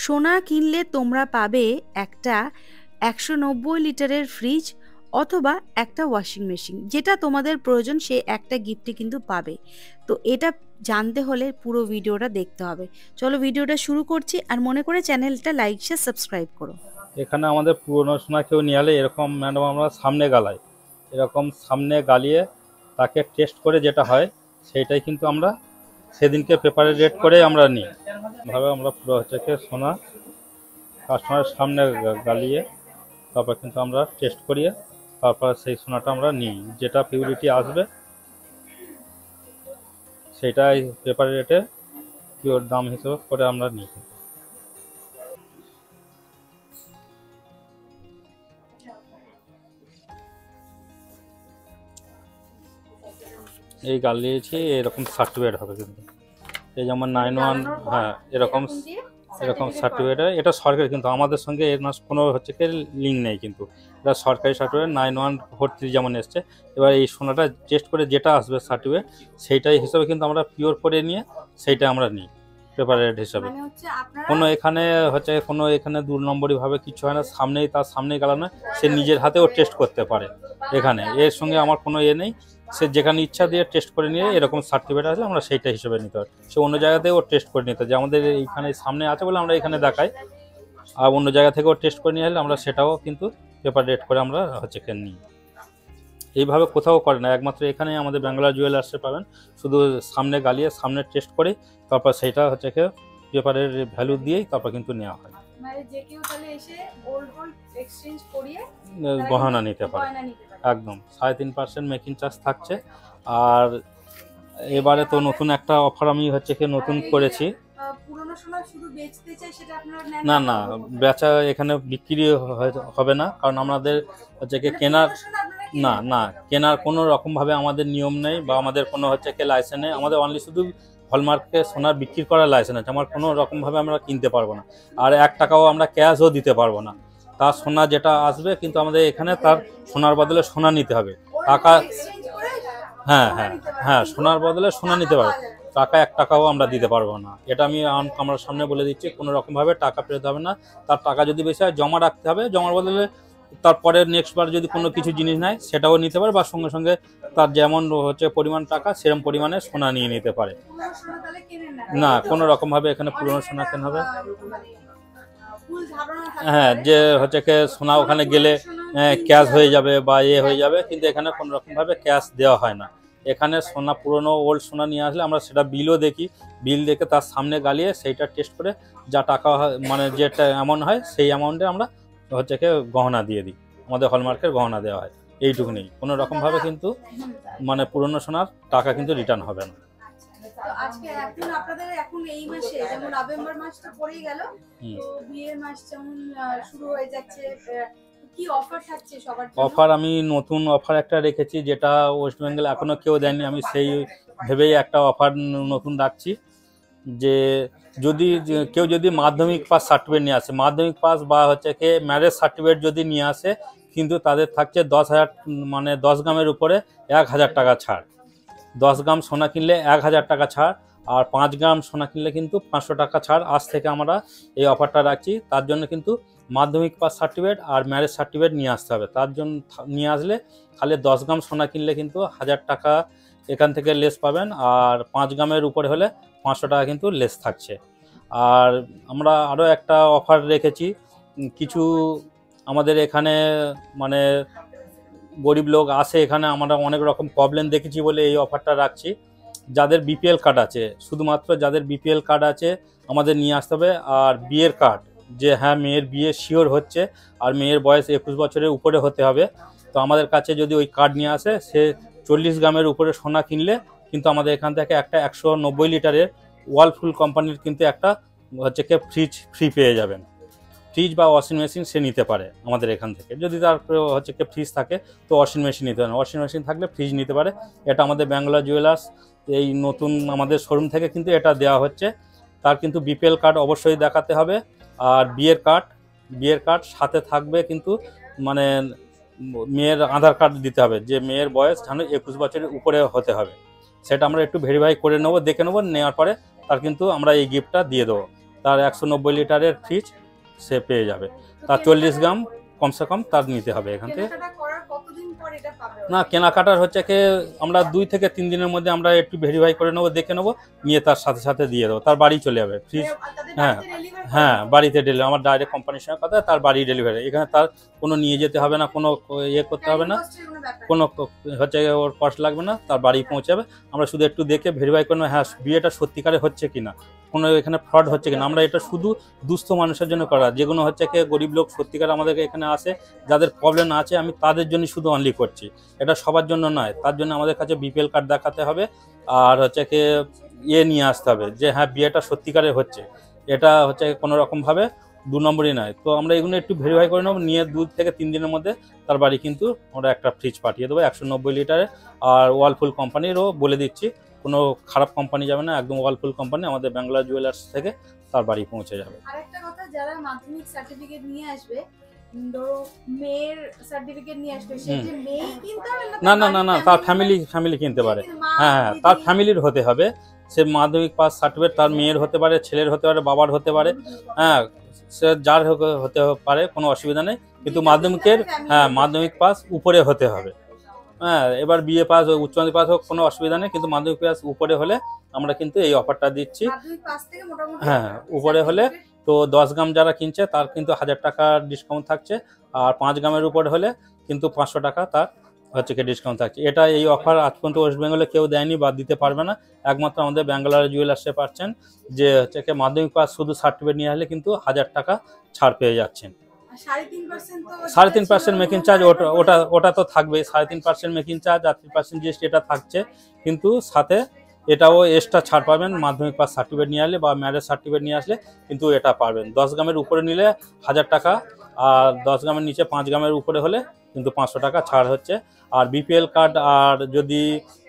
সোনা কিনলে তোমরা পাবে একটা 190 লিটারের ফ্রিজ অথবা একটা ওয়াশিং মেশিন, যেটা তোমাদের প্রয়োজন সে একটা গিফটে কিন্তু পাবে। তো এটা জানতে হলে পুরো ভিডিওটা দেখতে হবে। চলো ভিডিওটা শুরু করছি, আর মনে করে চ্যানেলটা লাইক শেয়ার সাবস্ক্রাইব করো। এখানে আমাদের পুরনো সোনা কেউ নিয়ে এলে এরকম ম্যাডাম আমরা সামনে গালাই, এরকম সামনে গালিয়ে তাকে টেস্ট করে যেটা হয় সেইটাই কিন্তু আমরা সেদিনকে পেপারে রেট করে আমরা নিই। ভাবে আমরা পুরো হচ্ছে সোনা কাস্টমারের সামনে গালিয়ে তারপর কিন্তু আমরা টেস্ট করিয়ে তারপর সেই সোনাটা আমরা নিই, যেটা পিউরিটি আসবে সেটাই পেপার রেটে পিওর দাম হিসেবে করে আমরা নিই। এই গালিয়েছি এরকম সার্টিফিকেট হবে কিন্তু, এই যেমন 91, হ্যাঁ এরকম এরকম সার্টিফিকেট। এটা সরকারি, কিন্তু আমাদের সঙ্গে এর কোনো হচ্ছে কি লিঙ্ক নেই, কিন্তু এটা সরকারি সার্টিফিকেট 9143 যেমন এসছে। এবার এই সোনাটা টেস্ট করে যেটা আসবে সার্টিফিকেট সেইটাই হিসাবে কিন্তু আমরা পিওর করে নিয়ে সেইটা আমরা নিই পেপার রেট হিসাবে। কোনো এখানে হচ্ছে কোনো এখানে 2 নম্বরইভাবে কিছু হয় না, সামনেই তার সামনেই গালানো, সে নিজের হাতেও টেস্ট করতে পারে। এখানে এর সঙ্গে আমার কোনো নেই, সে যেখানে ইচ্ছা দিয়ে টেস্ট করে নিয়ে এরকম সার্টিফিকেট আসলে আমরা সেইটা হিসেবে নিতে পারি। সে অন্য জায়গাতেও টেস্ট করে নিতে, যে আমাদের এইখানে সামনে আছে বলে আমরা এখানে দেখাই, আর অন্য জায়গা থেকেও টেস্ট করে নিয়ে আসলে আমরা সেটাও কিন্তু পেপার রেট করে আমরা হচ্ছে নিই। এইভাবে কোথাও করে না, একমাত্র এখানে আমাদের বাংলা জুয়েলার্সে পাবেন। শুধু সামনে গালিয়ে সামনে টেস্ট করে তারপর সেইটা হচ্ছে পেপারের ভ্যালু দিয়েই তারপর কিন্তু নেওয়া হয়। গহনা নিতে পারে একদম 3.5% মেকিং চার্জ থাকছে। আর এবারে তো নতুন একটা অফার আমি হচ্ছে নতুন করেছি। না না, বেচা এখানে বিক্রি হবে না, কারণ আমাদের হচ্ছে কেনার না না কেনার কোনো রকমভাবে আমাদের নিয়ম নেই, বা আমাদের কোনো হচ্ছে লাইসেন্স নেই। আমাদের অনলি শুধু হলমার্কে সোনার বিক্রি করার লাইসেন্স আছে, আমার কোনো রকমভাবে আমরা কিনতে পারবো না। আর 1 টাকাও আমরা ক্যাশও দিতে পারবো না। তার সোনা যেটা আসবে কিন্তু আমাদের এখানে তার সোনার বদলে সোনা নিতে হবে। টাকা হ্যাঁ হ্যাঁ হ্যাঁ, সোনার বদলে সোনা নিতে পারবে, টাকা 1 টাকাও আমরা দিতে পারবো না। এটা আমি আমার সামনে বলে দিচ্ছি, কোনো রকমভাবে টাকা পেতে হবে না। তার টাকা যদি বেশি হয় জমা রাখতে হবে, জমার বদলে তারপরে নেক্সট বার যদি কোনো কিছু জিনিস নেয় সেটাও নিতে পারে, বা সঙ্গে সঙ্গে তার যেমন হচ্ছে পরিমাণ টাকা সেরকম পরিমাণে সোনা নিয়ে নিতে পারে। না, কোনো রকমভাবে এখানে পুরনো সোনা কেনা হবে। হ্যাঁ, যে হচ্ছে সোনা ওখানে গেলে ক্যাশ হয়ে যাবে বা হয়ে যাবে, কিন্তু এখানে কোনো রকমভাবে ক্যাশ দেওয়া হয় না। এখানে সোনা পুরনো ওল্ড সোনা নিয়ে আসলে আমরা সেটা বিলও দেখি, বিল দেখে তার সামনে গালিয়ে সেইটা টেস্ট করে যা টাকা মানে যেটা অ্যামাউন্ট হয় সেই অ্যামাউন্টে আমরা হচ্ছে গহনা দিয়ে দিই, আমাদের হলমার্কের গহনা দেওয়া হয়। এইটুকুনি, কোনো রকমভাবে কিন্তু মানে পুরনো সোনার টাকা কিন্তু রিটার্ন হবে না। আজকে এখন আপনাদের এখন এই মাসে যেমন নভেম্বর মাসটা পড়েই গেল, তো বিয়ের মাস যেমন শুরু হয়ে যাচ্ছে, কি অফার থাকছে সবার জন্য? অফার আমি নতুন অফার একটা রেখেছি, যেটা ওয়েস্ট বেঙ্গল এখনো কেউ দেয়নি। আমি সেই ভেবেই একটা অফার নতুন রাখছি, যে কেউ যদি মাধ্যমিক পাস সার্টিফিকেট নিয়ে আসে, মাধ্যমিক পাস বা হচ্ছে ম্যারেজ সার্টিফিকেট যদি নিয়ে আসে, কিন্তু তাদের থাকছে 10,000 মানে 10 গ্রামের উপরে 1,000 টাকা ছাড়। 10 গ্রাম সোনা কিনলে 1,000 টাকা ছাড়, আর 5 গ্রাম সোনা কিনলে কিন্তু 500 টাকা ছাড়। আজ থেকে আমরা এই অফারটা রাখছি। তার জন্য কিন্তু মাধ্যমিক পাস সার্টিফিকেট আর ম্যারেজ সার্টিফিকেট নিয়ে আসতে হবে। তার জন্য নিয়ে আসলে খালি 10 গ্রাম সোনা কিনলে কিন্তু 1,000 টাকা এখান থেকে লেস পাবেন, আর 5 গ্রামের উপরে হলে 500 টাকা কিন্তু লেস থাকছে। আর আমরা আরও একটা অফার রেখেছি, কিছু আমাদের এখানে মানে গরিব লোক আসে, এখানে আমরা অনেক রকম প্রবলেম দেখেছি বলে এই অফারটা রাখছি। যাদের বিপিএল কার্ড আছে, শুধুমাত্র যাদের বিপিএল কার্ড আছে আমাদের নিয়ে আসতে হবে, আর বিয়ের কার্ড, যে হ্যাঁ মেয়ের বিয়ে শিওর হচ্ছে আর মেয়ের বয়স 21 বছরের উপরে হতে হবে, তো আমাদের কাছে যদি ওই কার্ড নিয়ে আসে, সে 40 গ্রামের উপরে সোনা কিনলে কিন্তু আমাদের এখান থেকে একটা 190 লিটারের ওয়ালফুল কোম্পানির কিন্তু একটা হচ্ছে ফ্রিজ ফ্রি পেয়ে যাবেন। ফ্রিজ বা ওয়াশিং মেশিন সে নিতে পারে আমাদের এখান থেকে। যদি তার হচ্ছে ফ্রিজ থাকে তো ওয়াশিং মেশিন নিতে পারে, ওয়াশিং মেশিন থাকলে ফ্রিজ নিতে পারে। এটা আমাদের বাংলা জুয়েলার্স এই নতুন আমাদের শোরুম থেকে কিন্তু এটা দেওয়া হচ্ছে। তার কিন্তু বিপিএল কার্ড অবশ্যই দেখাতে হবে, আর বিয়ের কার্ড সাথে থাকবে, কিন্তু মানে মেয়ের আধার কার্ড দিতে হবে, যে মেয়ের বয়স যেন 21 বছরের উপরে হতে হবে। সেটা আমরা একটু ভেরিফাই করে নেবো, দেখে নেবো, নেওয়ার পরে তার কিন্তু আমরা এই গিফটটা দিয়ে দেবো। তার 190 লিটারের ফ্রিজ সে পেয়ে যাবে। তার 40 গ্রাম কমসে কম তার নিতে হবে এখান থেকে। না, কেনাকাটার হচ্ছে কি আমরা 2 থেকে 3 দিনের মধ্যে আমরা একটু ভেরিফাই করে নেবো, দেখে নেবো, নিয়ে তার সাথে সাথে দিয়ে দেবো, তার বাড়ি চলে যাবে ফ্রিজ। হ্যাঁ হ্যাঁ, বাড়িতে ডেলিভারি, আমার ডাইরেক্ট কোম্পানির সঙ্গে কথা, তার বাড়ি ডেলিভারি। এখানে তার কোনো নিয়ে যেতে হবে না, কোনো ইয়ে করতে হবে না, কোনো হচ্ছে ওর কষ্ট লাগবে না, তার বাড়ি পৌঁছাবে। আমরা শুধু একটু দেখে ভেরিফাই করবো হ্যাঁ বিয়েটা সত্যিকারে হচ্ছে কিনা, কোনো এখানে ফ্রড হচ্ছে কিনা। আমরা এটা শুধু দুস্থ মানুষের জন্য করা, যেগুলো হচ্ছে কি গরিব লোক সত্যিকার আমাদেরকে এখানে আসে, যাদের প্রবলেম আছে, আমি তাদের জন্য শুধু অনলি করছি, এটা সবার জন্য নয়। তার জন্য আমাদের কাছে বিপিএল কার্ড দেখাতে হবে, আর হচ্ছে কি ইয়ে নিয়ে আসতে হবে যে হ্যাঁ বিয়েটা সত্যিকারে হচ্ছে, এটা হচ্ছে কোনো রকমভাবে 2 নম্বরই নয়। তো আমরা এগুলো একটু ভেরিফাই করে নেবো, নিয়ে 2 থেকে 3 দিনের মধ্যে তার বাড়ি কিন্তু আমরা একটা ফ্রিজ পাঠিয়ে দেবো 190 লিটারের। আর ওয়ালপুল কোম্পানিরও বলে দিচ্ছি, কোনো খারাপ কোম্পানি যাবে না, একদম ওয়ালপুল কোম্পানি আমাদের বাংলা জুয়েলার্স থেকে তার বাড়ি পৌঁছে যাবে। আরেকটা কথা, যারা মাধ্যমিক সার্টিফিকেট নিয়ে আসবে, ধরো মেয়ের সার্টিফিকেট নিয়ে আসবে, সে যে মেয়েই কিনতে হবে না, না না না, তার ফ্যামিলি কিনতে পারে। হ্যাঁ, তার ফ্যামিলির হতে হবে। সে মাধ্যমিক পাস সার্টিফিকেট তার মেয়ের হতে পারে, ছেলের হতে পারে, বাবার হতে পারে, হ্যাঁ সে যার হতে পারে, কোনো অসুবিধা নেই। কিন্তু মাধ্যমিকের হ্যাঁ মাধ্যমিক পাস উপরে হতে হবে। হ্যাঁ, এবার বিএ পাস হোক, উচ্চ মাধ্যমিক পাস হোক, কোনো অসুবিধা নেই, কিন্তু মাধ্যমিক পাস উপরে হলে আমরা কিন্তু এই অফারটা দিচ্ছি। হ্যাঁ, উপরে হলে তো 10 গ্রাম যারা কিনছে তার কিন্তু 1000 টাকার ডিসকাউন্ট থাকছে, আর 5 গ্রামের উপরে হলে কিন্তু 500 টাকা তার হচ্ছে কি ডিসকাউন্ট থাকছে। এটা এই অফার আজ পর্যন্ত ওয়েস্ট বেঙ্গলে কেউ দেয়নি বা দিতে পারবে না, একমাত্র আমাদের ব্যাঙ্গালোর জুয়েলার্সে পাচ্ছেন, যে হচ্ছে কি মাধ্যমিক পাস শুধু সার্টিফিকেট নিয়ে আসলে কিন্তু 1000 টাকা ছাড় পেয়ে যাচ্ছেন। 3.5% মেকিং চার্জ ওটা তো থাকবেই, 3.5% মেকিং চার্জ আর 3% জিএসটি এটা থাকছে, কিন্তু সাথে এটাও এক্সট্রা ছাড় পাবেন মাধ্যমিক পাস সার্টিফিকেট নিয়ে আসলে বা ম্যারেজ সার্টিফিকেট নিয়ে আসলে, কিন্তু এটা পাবেন। 10 গ্রামের উপরে নিলে 1000 টাকা, আর 10 গ্রামের নিচে 5 গ্রামের উপরে হলে কিন্তু 500 টাকা ছাড় হচ্ছে। আর বিপিএল কার্ড আর যদি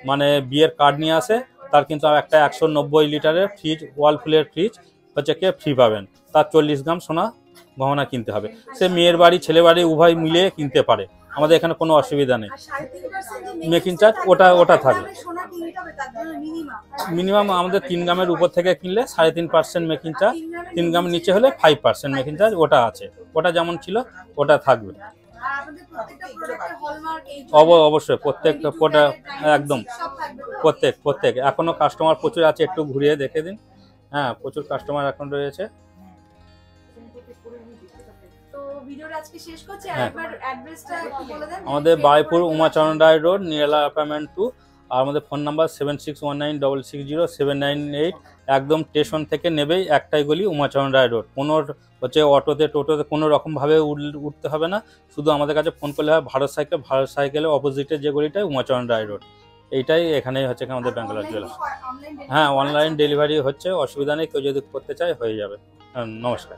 মানে বিয়ের কার্ড নিয়ে আসে, তার কিন্তু একটা 190 লিটারের ফ্রিজ, ওয়ালপুলের ফ্রিজ হচ্ছে কি ফ্রি পাবেন। তার 40 গ্রাম সোনা গহনা কিনতে হবে, সে মেয়ের বাড়ি ছেলে বাড়ি উভয় মিলে কিনতে পারে, আমাদের এখানে কোনো অসুবিধা নেই। মেকিং চার্জ ওটা থাকবে মিনিমাম আমাদের 3 গ্রামের উপর থেকে কিনলে 3.5% মেকিং চার্জ, 3 গ্রামের নিচে হলে 5% মেকিং চার্জ ওটা আছে, ওটা যেমন ছিল ওটা থাকবে। অবশ্যই প্রত্যেকটা একদম প্রত্যেক এখনো কাস্টমার প্রচুর আছে, একটু ঘুরিয়ে দেখে দিন। হ্যাঁ, প্রচুর কাস্টমার এখন রয়েছে। আমাদের বারুইপুর উমাচরণ রায় রোড, নিরালা অ্যাপার্টমেন্ট 2, আর আমাদের ফোন নাম্বার 7619660798। একদম স্টেশন থেকে নেবেই একটাই গলি, উমাচরণ রায় রোড। কোনো হচ্ছে অটোতে টোটোতে কোনো রকমভাবে উঠতে হবে না, শুধু আমাদের কাছে ফোন করলে হয়। ভারত সাইকেলের অপোজিটে যে গলিটায় উমাচরণ রায় রোড, এইটাই এখানেই হচ্ছে আমাদের ব্যাঙ্গালোর জুয়েলার্স। হ্যাঁ, অনলাইন ডেলিভারি হচ্ছে, অসুবিধা নেই, কেউ যদি করতে চায় হয়ে যাবে। নমস্কার।